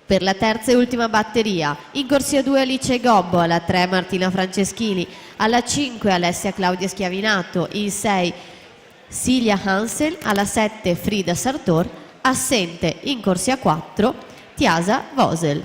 Per la terza e ultima batteria, in corsia 2 Alice Gobbo, alla 3 Martina Franceschini, alla 5 Alessia Claudia Schiavinato, in 6 Silja Hansen, alla 7 Frida Sartor, assente in corsia 4 Tiasa Vosel.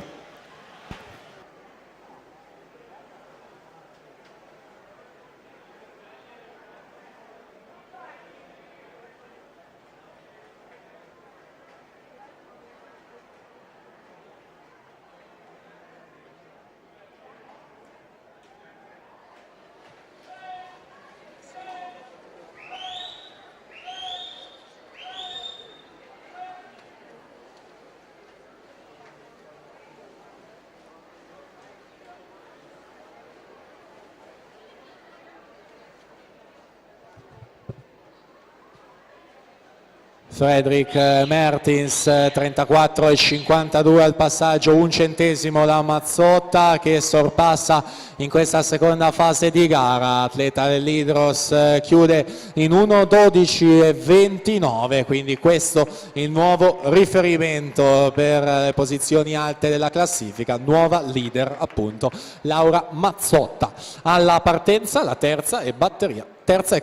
Fredrik Mertins 34,52 al passaggio, 1 centesimo la Mazzotta che sorpassa in questa seconda fase di gara. Atleta dell'Hydros chiude in 1:12,29, quindi questo il nuovo riferimento per le posizioni alte della classifica, nuova leader appunto Laura Mazzotta. Alla partenza la terza e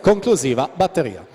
conclusiva batteria.